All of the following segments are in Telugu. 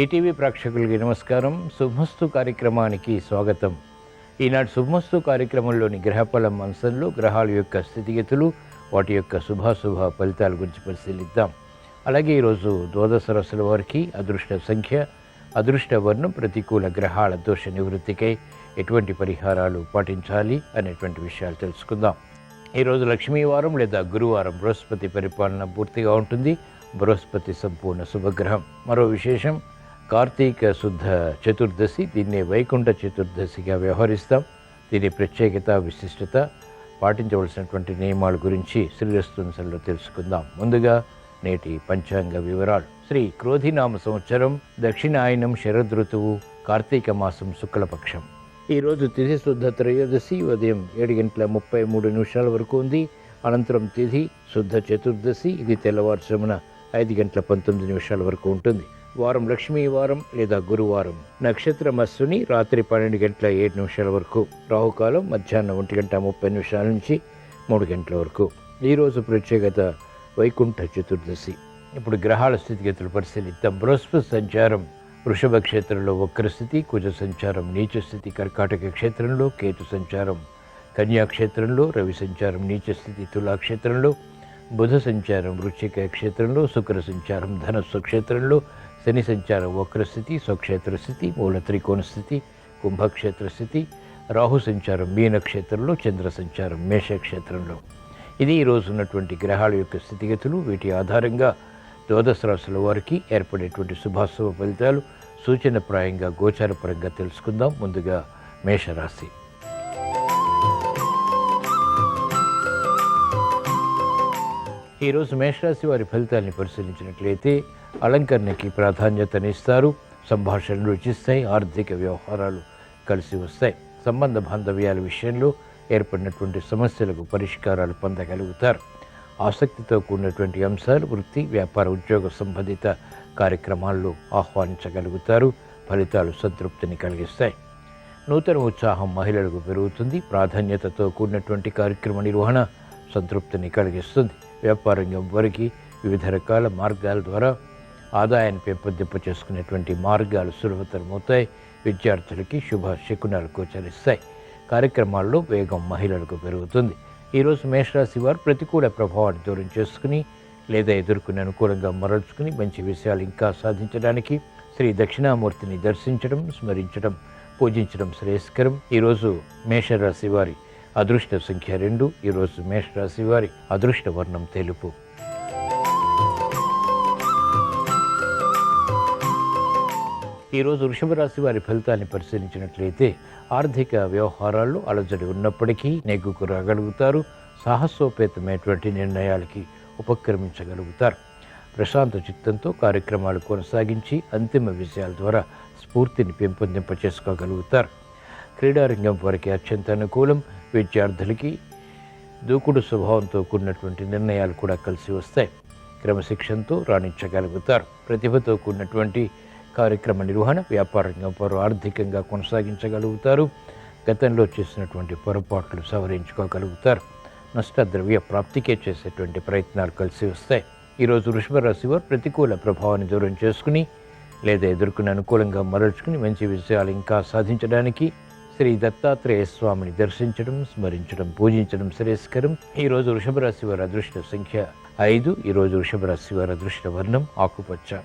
ఈటీవీ ప్రేక్షకులకి నమస్కారం. శుభమస్తు కార్యక్రమానికి స్వాగతం. ఈనాటి శుభమస్తు కార్యక్రమంలోని గ్రహఫలం అంశంలో గ్రహాల యొక్క స్థితిగతులు, వాటి యొక్క శుభాశుభ ఫలితాల గురించి పరిశీలిద్దాం. అలాగే ఈరోజు ద్వాదశ రాశుల వారికి అదృష్ట సంఖ్య, అదృష్ట వర్ణం, ప్రతికూల గ్రహాల దోష నివృత్తికై ఎటువంటి పరిహారాలు పాటించాలి అనేటువంటి విషయాలు తెలుసుకుందాం. ఈరోజు లక్ష్మీవారం లేదా గురువారం, బృహస్పతి పరిపాలన పూర్తిగా ఉంటుంది. బృహస్పతి సంపూర్ణ శుభగ్రహం. మరో విశేషం, కార్తీక శుద్ధ చతుర్దశి, దీన్నే వైకుంఠ చతుర్దశిగా వ్యవహరిస్తాం. దీని ప్రత్యేకత, విశిష్టత, పాటించవలసినటువంటి నియమాల గురించి శ్రీరస్తులో తెలుసుకుందాం. ముందుగా నేటి పంచాంగ వివరాలు. శ్రీ క్రోధినామ సంవత్సరం, దక్షిణాయనం, శరదృతువు, కార్తీక మాసం, శుక్లపక్షం. ఈరోజు తిథి శుద్ధ త్రయోదశి ఉదయం 7:33 వరకు ఉంది. అనంతరం తిథి శుద్ధ చతుర్దశి, ఇది తెల్లవారుజామున 5:19 వరకు ఉంటుంది. వారం లక్ష్మీవారం లేదా గురువారం. నక్షత్రం అశ్విని, రాత్రి 12:07 వరకు. రాహుకాలం మధ్యాహ్నం 1:30 నుంచి 3 గంటల వరకు. ఈరోజు ప్రత్యేకత వైకుంఠ చతుర్దశి. ఇప్పుడు గ్రహాల స్థితిగతులు పరిశీలిద్దాం. బృహస్పతి సంచారం వృషభ క్షేత్రంలో వక్రస్థితి, కుజ సంచారం నీచస్థితి కర్కాటక క్షేత్రంలో, కేతు సంచారం కన్యాక్షేత్రంలో, రవి సంచారం నీచస్థితి తులాక్షేత్రంలో, బుధ సంచారం వృశ్చిక క్షేత్రంలో, శుక్ర సంచారం ధనస్సు క్షేత్రంలో, శని సంచారం వక్రస్థితి స్వక్షేత్ర స్థితి, మూల త్రికోణ స్థితి కుంభక్షేత్ర స్థితి, రాహు సంచారం మీనక్షేత్రంలో, చంద్ర సంచారం మేషక్షేత్రంలో. ఇది ఈరోజు ఉన్నటువంటి గ్రహాల యొక్క స్థితిగతులు. వీటి ఆధారంగా ద్వాదశ రాశుల వారికి ఏర్పడేటువంటి శుభాశుభ ఫలితాలు సూచనప్రాయంగా గోచారపరంగా తెలుసుకుందాం. ముందుగా మేషరాశి. ఈరోజు మేషరాశి వారి ఫలితాలని పరిశీలించినట్లయితే అలంకరణకి ప్రాధాన్యతనిస్తారు. సంభాషణలు రుచిస్తాయి. ఆర్థిక వ్యవహారాలు కలిసి వస్తాయి. సంబంధ బాంధవ్యాల విషయంలో ఏర్పడినటువంటి సమస్యలకు పరిష్కారాలు పొందగలుగుతారు. ఆసక్తితో కూడినటువంటి అంశాలు వృత్తి, వ్యాపార, ఉద్యోగ సంబంధిత కార్యక్రమాల్లో ఆహ్వానించగలుగుతారు. ఫలితాలు సంతృప్తిని కలిగిస్తాయి. నూతన ఉత్సాహం మహిళలకు పెరుగుతుంది. ప్రాధాన్యతతో కూడినటువంటి కార్యక్రమ నిర్వహణ సంతృప్తిని కలిగిస్తుంది. వ్యాపార రంగం వారికి వివిధ రకాల మార్గాల ద్వారా ఆదాయాన్ని పెంపొందింప చేసుకునేటువంటి మార్గాలు సులభతరమవుతాయి. విద్యార్థులకి శుభ శకునాలు గోచరిస్తాయి. కార్యక్రమాల్లో వేగం మహిళలకు పెరుగుతుంది. ఈరోజు మేషరాశి వారు ప్రతికూల ప్రభావాన్ని దూరం చేసుకుని లేదా ఎదుర్కొని అనుకూలంగా మరల్చుకుని మంచి విషయాలు ఇంకా సాధించడానికి శ్రీ దక్షిణామూర్తిని దర్శించడం, స్మరించడం, పూజించడం శ్రేయస్కరం. ఈరోజు మేషరాశి వారి అదృష్ట సంఖ్య 2. ఈరోజు మేషరాశి వారి అదృష్ట వర్ణం తెలుపు. ఈరోజు వృషభ రాశి వారి ఫలితాన్ని పరిశీలించినట్లయితే ఆర్థిక వ్యవహారాల్లో అలజడి ఉన్నప్పటికీ నెగ్గుకు రాగలుగుతారు. సాహసోపేతమైనటువంటి నిర్ణయాలకి ఉపక్రమించగలుగుతారు. ప్రశాంత చిత్తంతో కార్యక్రమాలు కొనసాగించి అంతిమ విజయాల ద్వారా స్ఫూర్తిని పెంపొందింప చేసుకోగలుగుతారు. క్రీడారంగం వారికి అత్యంత అనుకూలం. విద్యార్థులకి దూకుడు స్వభావంతో కూడినటువంటి నిర్ణయాలు కూడా కలిసి వస్తాయి. క్రమశిక్షణతో రాణించగలుగుతారు. ప్రతిభతో కూడినటువంటి కార్యక్రమ నిర్వహణ, వ్యాపార రంగం వారు ఆర్థికంగా కొనసాగించగలుగుతారు. గతంలో చేసినటువంటి పొరపాట్లు సవరించుకోగలుగుతారు. నష్టద్రవ్య ప్రాప్తికే చేసేటువంటి ప్రయత్నాలు కలిసి వస్తాయి. ఈరోజు వృషభ రాశి వారు ప్రతికూల ప్రభావాన్ని దూరం చేసుకుని లేదా ఎదుర్కొని అనుకూలంగా మరల్చుకుని మంచి విషయాలు ఇంకా సాధించడానికి శ్రీ దత్తాత్రేయ స్వామిని దర్శించడం, స్మరించడం, పూజించడం శ్రేయస్కరం. ఈరోజు వృషభ రాశి వారి అదృష్ట సంఖ్య 5. ఈరోజు వృషభ రాశి వారి అదృష్ట వర్ణం ఆకుపచ్చ.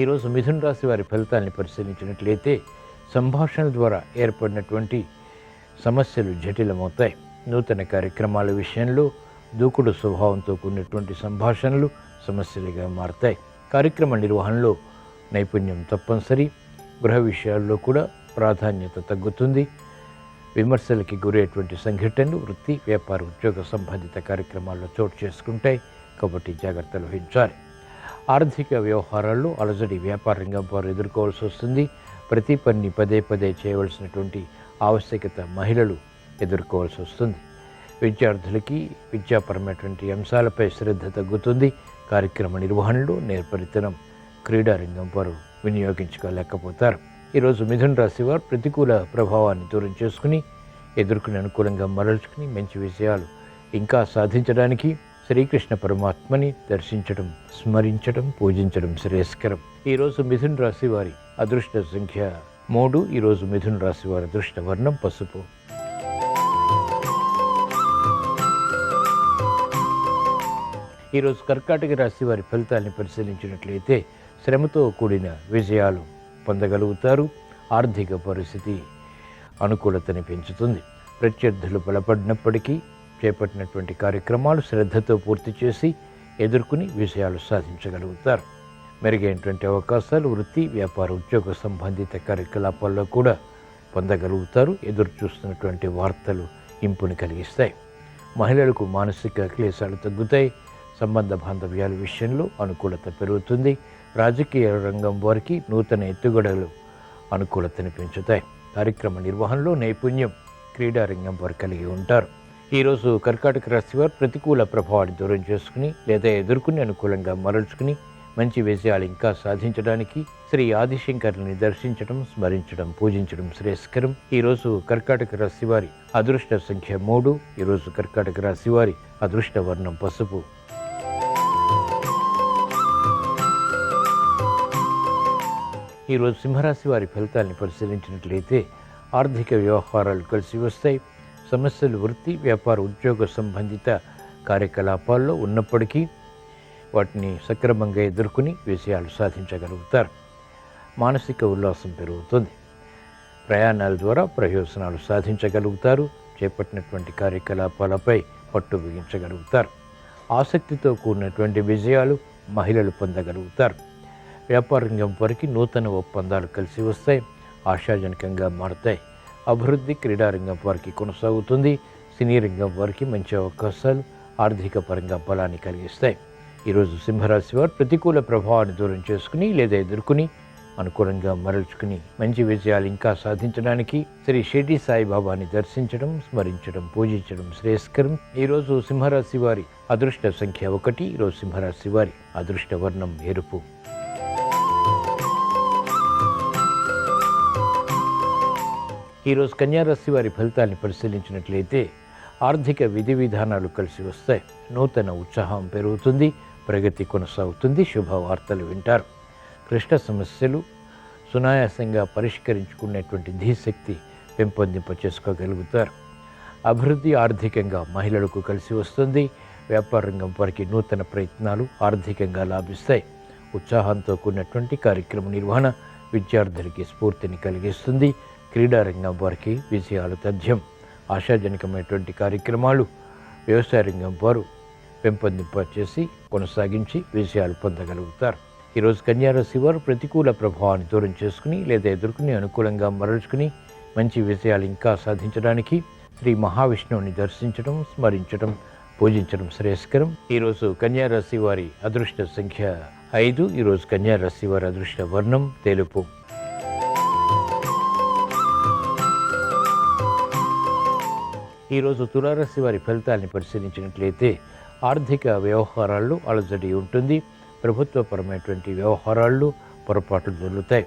ఈరోజు మిథున రాశి వారి ఫలితాన్ని పరిశీలించినట్లయితే సంభాషణ ద్వారా ఏర్పడినటువంటి సమస్యలు జటిలమవుతాయి. నూతన కార్యక్రమాల విషయంలో దూకుడు స్వభావంతో కూడినటువంటి సంభాషణలు సమస్యలుగా మారతాయి. కార్యక్రమ నిర్వహణలో నైపుణ్యం తప్పనిసరి. గృహ విషయాల్లో కూడా ప్రాధాన్యత తగ్గుతుంది. విమర్శలకి గురయ్యేటువంటి సంఘటనలు వృత్తి, వ్యాపార, ఉద్యోగ సంబంధిత కార్యక్రమాల్లో చోటు చేసుకుంటాయి. కాబట్టి జాగ్రత్తలు వహించాలి. ఆర్థిక వ్యవహారాల్లో అలజడి వ్యాపార రంగం వారు ఎదుర్కోవాల్సి వస్తుంది. ప్రతి పనిని పదే పదే చేయవలసినటువంటి ఆవశ్యకత మహిళలు ఎదుర్కోవాల్సి వస్తుంది. విద్యార్థులకి విద్యాపరమైనటువంటి అంశాలపై శ్రద్ధ తగ్గుతుంది. కార్యక్రమ నిర్వహణలో నేర్పరితనం క్రీడారంగం వారు వినియోగించుకోలేకపోతారు. ఈరోజు మిథున రాశి వారు ప్రతికూల ప్రభావాన్ని దూరం చేసుకుని ఎదుర్కొని అనుకూలంగా మరల్చుకుని మంచి విషయాలు ఇంకా సాధించడానికి శ్రీకృష్ణ పరమాత్మని దర్శించడం, స్మరించడం, పూజించడం శ్రేయస్కరం. ఈరోజు మిథున రాశి వారి అదృష్ట సంఖ్య 3. ఈరోజు మిథున రాశి వారి అదృష్ట వర్ణం పసుపు. ఈరోజు కర్కాటక రాశి వారి ఫలితాన్ని పరిశీలించినట్లయితే శ్రమతో కూడిన విజయాలు పొందగలుగుతారు. ఆర్థిక పరిస్థితి అనుకూలతని పెంచుతుంది. ప్రత్యర్థులు బలపడినప్పటికీ చేపట్టినటువంటి కార్యక్రమాలు శ్రద్ధతో పూర్తి చేసి ఎదుర్కొని విజయాలు సాధించగలుగుతారు. మెరుగైనటువంటి అవకాశాలు వృత్తి, వ్యాపార, ఉద్యోగ సంబంధిత కార్యకలాపాల్లో కూడా పొందగలుగుతారు. ఎదురు చూస్తున్నటువంటి వార్తలు ఇంపుని కలిగిస్తాయి. మహిళలకు మానసిక క్లేశాలు తగ్గుతాయి. సంబంధ బాంధవ్యాల విషయంలో అనుకూలత పెరుగుతుంది. రాజకీయ రంగం వారికి నూతన ఎత్తుగడలు అనుకూలతని పెంచుతాయి. కార్యక్రమ నిర్వహణలో నైపుణ్యం క్రీడారంగం వారు కలిగి ఉంటారు. ఈరోజు కర్కాటక రాశి వారు ప్రతికూల ప్రభావాన్ని దూరం చేసుకుని లేదా ఎదుర్కొని అనుకూలంగా మరల్చుకుని మంచి విజయాలు ఇంకా సాధించడానికి శ్రీ ఆదిశంకరుని దర్శించడం, స్మరించడం, పూజించడం శ్రేయస్కరం. ఈరోజు కర్కాటక రాశి వారి అదృష్ట సంఖ్య 3. ఈరోజు కర్కాటక రాశి వారి అదృష్ట వర్ణం పసుపు. ఈరోజు సింహరాశి వారి ఫలితాన్ని పరిశీలించినట్లయితే ఆర్థిక వ్యవహారాలు కలిసి వస్తాయి. సమస్యలు వృత్తి, వ్యాపార, ఉద్యోగ సంబంధిత కార్యకలాపాల్లో ఉన్నప్పటికీ వాటిని సక్రమంగా ఎదుర్కొని విజయాలు సాధించగలుగుతారు. మానసిక ఉల్లాసం పెరుగుతుంది. ప్రయాణాల ద్వారా ప్రయోజనాలు సాధించగలుగుతారు. చేపట్టినటువంటి కార్యకలాపాలపై పట్టు బిగించగలుగుతారు. ఆసక్తితో కూడినటువంటి విజయాలు మహిళలు పొందగలుగుతారు. వ్యాపార రంగం వారికి నూతన ఒప్పందాలు కలిసి వస్తాయి. ఆశాజనకంగా మారుతాయి. అభివృద్ధి క్రీడారంగం వారికి కొనసాగుతుంది. సినీ రంగం వారికి మంచి అవకాశాలు ఆర్థిక పరంగా బలాన్ని కలిగిస్తాయి. ఈరోజు సింహరాశి వారు ప్రతికూల ప్రభావాన్ని దూరం చేసుకుని లేదా ఎదుర్కొని అనుకూలంగా మరల్చుకుని మంచి విజయాలు ఇంకా సాధించడానికి శ్రీ షిరిడి సాయిబాబాని దర్శించడం, స్మరించడం, పూజించడం శ్రేయస్కరం. ఈరోజు సింహరాశి వారి అదృష్ట సంఖ్య 1. ఈరోజు సింహరాశి వారి అదృష్ట వర్ణం ఎరుపు. ఈరోజు కన్యారాశి వారి ఫలితాన్ని పరిశీలించినట్లయితే ఆర్థిక విధి విధానాలు కలిసి వస్తాయి. నూతన ఉత్సాహం పెరుగుతుంది. ప్రగతి కొనసాగుతుంది. శుభవార్తలు వింటారు. క్లిష్ట సమస్యలు సునాయాసంగా పరిష్కరించుకునేటువంటి ధీశక్తి పెంపొందింప చేసుకోగలుగుతారు. అభివృద్ధి ఆర్థికంగా మహిళలకు కలిసి వస్తుంది. వ్యాపార రంగం వారికి నూతన ప్రయత్నాలు ఆర్థికంగా లాభిస్తాయి. ఉత్సాహంతో కూడినటువంటి కార్యక్రమ నిర్వహణ విద్యార్థులకి స్ఫూర్తిని కలిగిస్తుంది. క్రీడారంగం వారికి విజయాలు తథ్యం. ఆశాజనకమైనటువంటి కార్యక్రమాలు వ్యవసాయ రంగం వారు పెంపొందింప చేసి కొనసాగించి విజయాలు పొందగలుగుతారు. ఈరోజు కన్యారాశి వారు ప్రతికూల ప్రభావాన్ని దూరం చేసుకుని లేదా ఎదుర్కొని అనుకూలంగా మరల్చుకుని మంచి విజయాలు ఇంకా సాధించడానికి శ్రీ మహావిష్ణువుని దర్శించడం, స్మరించడం, పూజించడం శ్రేయస్కరం. ఈరోజు కన్యారాశి వారి అదృష్ట సంఖ్య 5. ఈరోజు కన్యారాశి వారి అదృష్ట వర్ణం తెలుపు. ఈరోజు తులారాశి వారి ఫలితాన్ని పరిశీలించినట్లయితే ఆర్థిక వ్యవహారాల్లో అలజడి ఉంటుంది. ప్రభుత్వపరమైనటువంటి వ్యవహారాల్లో పొరపాట్లు దొరుకుతాయి.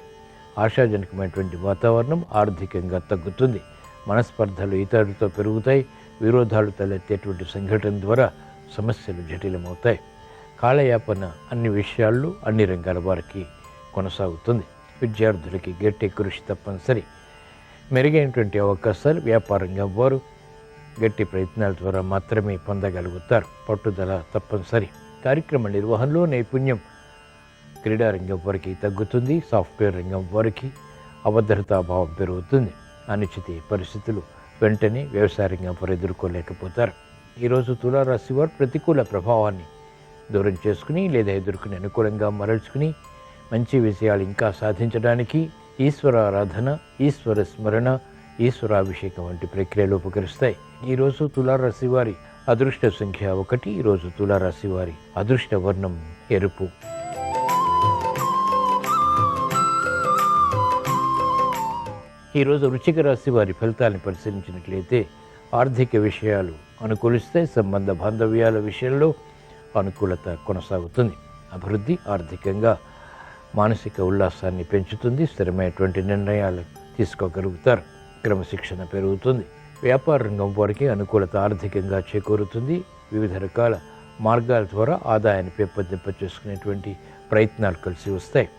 ఆశాజనకమైనటువంటి వాతావరణం ఆర్థికంగా తగ్గుతుంది. మనస్పర్ధలు ఇతరులతో పెరుగుతాయి. విరోధాలు తలెత్తేటువంటి సంఘటన ద్వారా సమస్యలు జటిలమవుతాయి. కాలయాపన అన్ని విషయాల్లో అన్ని రంగాల వారికి కొనసాగుతుంది. విద్యార్థులకి గట్టి కృషి తప్పనిసరి. మెరుగైనటువంటి అవకాశాలు వ్యాపారంగా వారు గట్టి ప్రయత్నాల ద్వారా మాత్రమే పొందగలుగుతారు. పట్టుదల తప్పనిసరి. కార్యక్రమ నిర్వహణలో నైపుణ్యం క్రీడారంగం వారికి తగ్గుతుంది. సాఫ్ట్వేర్ రంగం వారికి అభద్రతాభావం పెరుగుతుంది. అనిశ్చిత పరిస్థితులు వెంటనే వ్యవసాయ రంగం వారు ఎదుర్కోలేకపోతారు. ఈరోజు తులారాశి వారు ప్రతికూల ప్రభావాన్ని దూరం చేసుకుని లేదా ఎదుర్కొని అనుకూలంగా మరల్చుకుని మంచి విజయాలు ఇంకా సాధించడానికి ఈశ్వర ఆరాధన, ఈశ్వర స్మరణ, ఈశ్వరాభిషేకం వంటి ప్రక్రియలు ఉపకరిస్తాయి. ఈరోజు తులారాశి వారి అదృష్ట సంఖ్య 1. ఈరోజు తులారాశి వారి అదృష్ట వర్ణం ఎరుపు. ఈరోజు వృశ్చిక రాశి వారి ఫలితాలను పరిశీలించినట్లయితే ఆర్థిక విషయాలు అనుకూలిస్తాయి. సంబంధ బాంధవ్యాల విషయంలో అనుకూలత కొనసాగుతుంది. అభివృద్ధి ఆర్థికంగా మానసిక ఉల్లాసాన్ని పెంచుతుంది. స్థిరమైనటువంటి నిర్ణయాలు తీసుకోగలుగుతారు. క్రమశిక్షణ పెరుగుతుంది. వ్యాపార రంగం వారికి అనుకూలత ఆర్థికంగా చేకూరుతుంది. వివిధ రకాల మార్గాల ద్వారా ఆదాయాన్ని పెంపొందింప చేసుకునేటువంటి ప్రయత్నాలు కలిసి వస్తాయి.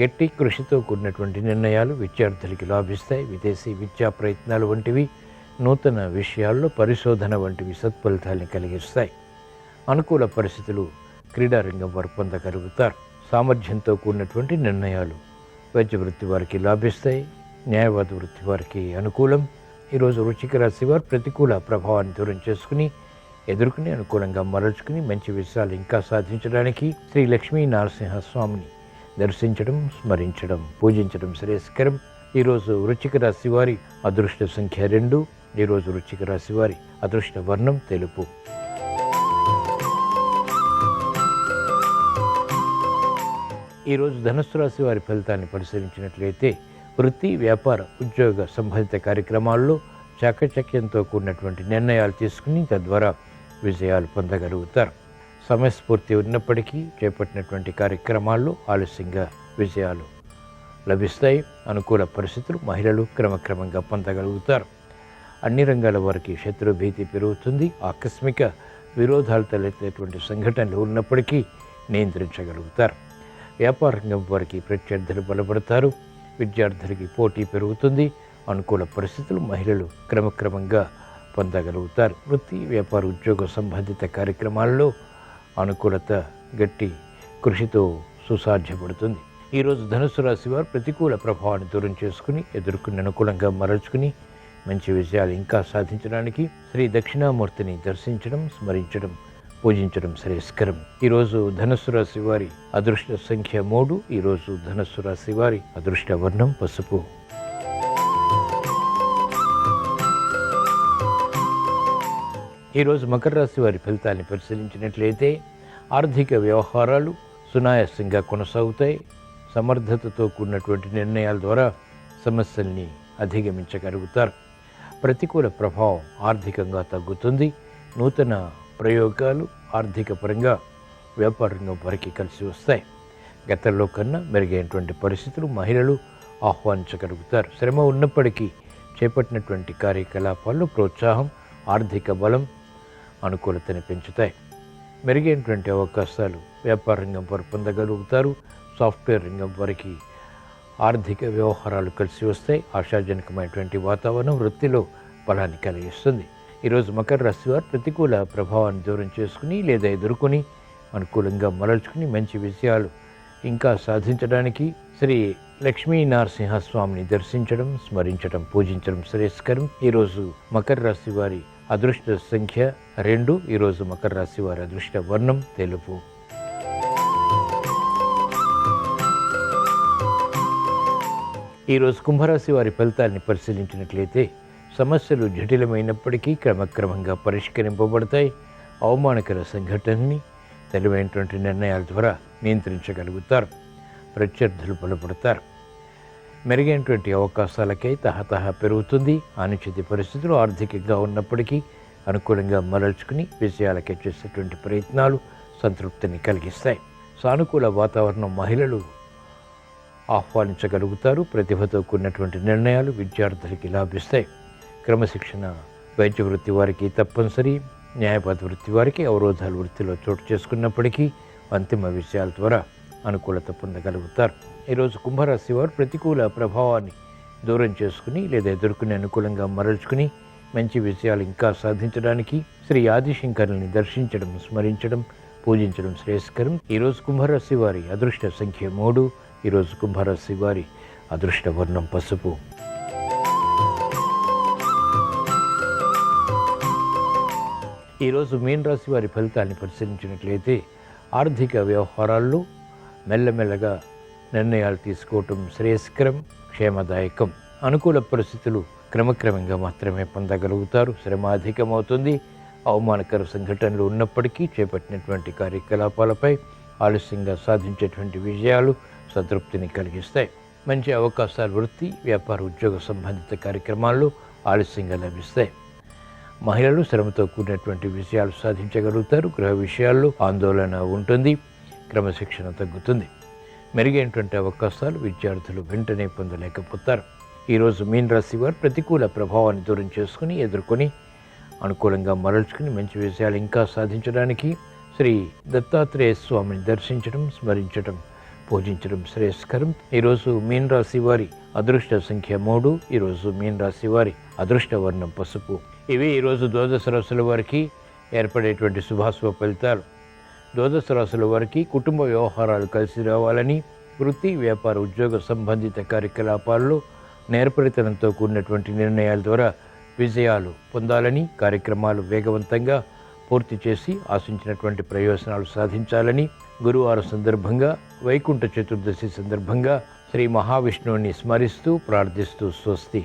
గట్టి కృషితో కూడినటువంటి నిర్ణయాలు విద్యార్థులకి లాభిస్తాయి. విదేశీ విద్యా ప్రయత్నాలు వంటివి, నూతన విషయాల్లో పరిశోధన వంటివి సత్ఫలితాల్ని కలిగిస్తాయి. అనుకూల పరిస్థితులు క్రీడారంగం వారు పొందగలుగుతారు. సామర్థ్యంతో కూడినటువంటి నిర్ణయాలు వైద్య వృత్తి వారికి లాభిస్తాయి. న్యాయవాద వృత్తి వారికి అనుకూలం. ఈరోజు వృశ్చిక రాశి వారు ప్రతికూల ప్రభావాన్ని దూరం చేసుకుని ఎదుర్కొని అనుకూలంగా మరల్చుకుని మంచి విషయాలు ఇంకా సాధించడానికి శ్రీ లక్ష్మీ నరసింహస్వామిని దర్శించడం, స్మరించడం, పూజించడం శ్రేయస్కరం. ఈరోజు వృశ్చిక రాశి వారి అదృష్ట సంఖ్య 2. ఈరోజు వృశ్చిక రాశి వారి అదృష్ట వర్ణం తెలుపు. ఈరోజు ధనుస్సు రాశి వారి ఫలితాన్ని పరిశీలించినట్లయితే వృత్తి, వ్యాపార, ఉద్యోగ సంబంధిత కార్యక్రమాల్లో చాకచక్యంతో కూడినటువంటి నిర్ణయాలు తీసుకుని తద్వారా విజయాలు పొందగలుగుతారు. సమయస్ఫూర్తి ఉన్నప్పటికీ చేపట్టినటువంటి కార్యక్రమాల్లో ఆలస్యంగా విజయాలు లభిస్తాయి. అనుకూల పరిస్థితులు మహిళలు క్రమక్రమంగా పొందగలుగుతారు. అన్ని రంగాల వారికి శత్రు భీతి పెరుగుతుంది. ఆకస్మిక విరోధాలు తలెత్తేటువంటి సంఘటనలు ఉన్నప్పటికీ నియంత్రించగలుగుతారు. వ్యాపార రంగం వారికి ప్రత్యర్థులు బలపడతారు. విద్యార్థులకి పోటీ పెరుగుతుంది. అనుకూల పరిస్థితులు మహిళలు క్రమక్రమంగా పొందగలుగుతారు. వృత్తి, వ్యాపార, ఉద్యోగ సంబంధిత కార్యక్రమాల్లో అనుకూలత గట్టి కృషితో సుసాధ్యపడుతుంది. ఈరోజు ధనుస్సు రాశి వారు ప్రతికూల ప్రభావాన్ని దూరం చేసుకుని ఎదుర్కొని అనుకూలంగా మరల్చుకుని మంచి విజయాలు ఇంకా సాధించడానికి శ్రీ దక్షిణామూర్తిని దర్శించడం, స్మరించడం, పూజించడం శ్రేయస్కరం. ఈరోజు ధనుస్సు రాశి వారి అదృష్ట సంఖ్య 3. ఈరోజు ధనుస్సు రాశి వారి అదృష్ట వర్ణం పసుపు. ఈరోజు మకర రాశి వారి ఫలితాన్ని పరిశీలించినట్లయితే ఆర్థిక వ్యవహారాలు సునాయాసంగా కొనసాగుతాయి. సమర్థతతో కూడినటువంటి నిర్ణయాల ద్వారా సమస్యల్ని అధిగమించగలుగుతారు. ప్రతికూల ప్రభావం ఆర్థికంగా తగ్గుతుంది. నూతన ప్రయోగాలు ఆర్థిక పరంగా వ్యాపార రంగం వారికి కలిసి వస్తాయి. గతంలో కన్నా మెరుగైనటువంటి పరిస్థితులు మహిళలు ఆహ్వానించగలుగుతారు. శ్రమ ఉన్నప్పటికీ చేపట్టినటువంటి కార్యకలాపాల్లో ప్రోత్సాహం, ఆర్థిక బలం అనుకూలతని పెంచుతాయి. మెరుగైనటువంటి అవకాశాలు వ్యాపార రంగం వారు పొందగలుగుతారు. సాఫ్ట్వేర్ రంగం వారికి ఆర్థిక వ్యవహారాలు కలిసి వస్తాయి. ఆశాజనకమైనటువంటి వాతావరణం వృత్తిలో బలాన్ని కలిగిస్తుంది. ఈరోజు మకర రాశి వారు ప్రతికూల ప్రభావాన్ని దూరం చేసుకుని లేదా ఎదుర్కొని అనుకూలంగా మరల్చుకుని మంచి విజయాలు ఇంకా సాధించడానికి శ్రీ లక్ష్మీ నరసింహస్వామిని దర్శించడం, స్మరించడం, పూజించడం శ్రేయస్కరం. ఈరోజు మకర రాశి వారి అదృష్ట సంఖ్య 2. ఈరోజు మకర రాశి వారి అదృష్ట వర్ణం తెలుపు. ఈరోజు కుంభరాశి వారి ఫలితాన్ని పరిశీలించినట్లయితే సమస్యలు జటిలమైనప్పటికీ క్రమక్రమంగా పరిష్కరింపబడతాయి. అవమానకర సంఘటనని తెలివైనటువంటి నిర్ణయాల ద్వారా నియంత్రించగలుగుతారు. ప్రత్యర్థులు బలపడతారు. మెరుగైనటువంటి అవకాశాలకై తహతహ పెరుగుతుంది. అనిశ్చిత పరిస్థితులు ఆర్థికంగా ఉన్నప్పటికీ అనుకూలంగా మరల్చుకుని విజయాలకై చేసేటువంటి ప్రయత్నాలు సంతృప్తిని కలిగిస్తాయి. సానుకూల వాతావరణం మహిళలు ఆహ్వానించగలుగుతారు. ప్రతిభతో కూడినటువంటి నిర్ణయాలు విద్యార్థులకి లాభిస్తాయి. క్రమశిక్షణ వైద్య వృత్తి వారికి తప్పనిసరి. న్యాయవాద వృత్తి వారికి అవరోధాలు వృత్తిలో చోటు చేసుకున్నప్పటికీ అంతిమ విషయాల ద్వారా అనుకూలత పొందగలుగుతారు. ఈరోజు కుంభరాశి వారు ప్రతికూల ప్రభావాన్ని దూరం చేసుకుని లేదా ఎదుర్కొని అనుకూలంగా మరల్చుకుని మంచి విషయాలు ఇంకా సాధించడానికి శ్రీ ఆదిశంకరుని దర్శించడం, స్మరించడం, పూజించడం శ్రేయస్కరం. ఈరోజు కుంభరాశి వారి అదృష్ట సంఖ్య 3. ఈరోజు కుంభరాశి వారి అదృష్ట వర్ణం పసుపు. ఈరోజు మీన రాశి వారి ఫలితాన్ని పరిశీలించినట్లయితే ఆర్థిక వ్యవహారాల్లో మెల్లమెల్లగా నిర్ణయాలు తీసుకోవటం శ్రేయస్కరం, క్షేమదాయకం. అనుకూల పరిస్థితులు క్రమక్రమంగా మాత్రమే పొందగలుగుతారు. శ్రమ అధికమవుతుంది. అవమానకర సంఘటనలు ఉన్నప్పటికీ చేపట్టినటువంటి కార్యకలాపాలపై ఆలస్యంగా సాధించేటువంటి విజయాలు సంతృప్తిని కలిగిస్తాయి. మంచి అవకాశాలు వృత్తి, వ్యాపార, ఉద్యోగ సంబంధిత కార్యక్రమాల్లో ఆలస్యంగా లభిస్తాయి. మహిళలు శ్రమతో కూడినటువంటి విజయాలు సాధించగలుగుతారు. గృహ విషయాల్లో ఆందోళన ఉంటుంది. క్రమశిక్షణ తగ్గుతుంది. మెరుగైనటువంటి అవకాశాలు విద్యార్థులు వెంటనే పొందలేకపోతారు. ఈరోజు మీన రాశి వారు ప్రతికూల ప్రభావాన్ని దూరం చేసుకుని ఎదుర్కొని అనుకూలంగా మరల్చుకుని మంచి విజయాలు ఇంకా సాధించడానికి శ్రీ దత్తాత్రేయ స్వామిని దర్శించడం, స్మరించడం, పూజించడం శ్రేయస్కరం. ఈరోజు మీన రాశి వారి అదృష్ట సంఖ్య 3. ఈరోజు మీన రాశి వారి అదృష్ట వర్ణం పసుపు. ఇవి ఈరోజు ద్వాదశ రాశుల వారికి ఏర్పడేటువంటి శుభాశుభ ఫలితాలు. ద్వాదశ రాశుల వారికి కుటుంబ వ్యవహారాలు కలిసి రావాలని, వృత్తి, వ్యాపార, ఉద్యోగ సంబంధిత కార్యకలాపాల్లో నేర్పరితనంతో కూడినటువంటి నిర్ణయాల ద్వారా విజయాలు పొందాలని, కార్యక్రమాలు వేగవంతంగా పూర్తి చేసి ఆశించినటువంటి ప్రయోజనాలు సాధించాలని, గురువారం సందర్భంగా, వైకుంఠ చతుర్దశి సందర్భంగా శ్రీ మహావిష్ణువుని స్మరిస్తూ ప్రార్థిస్తూ స్వస్తి.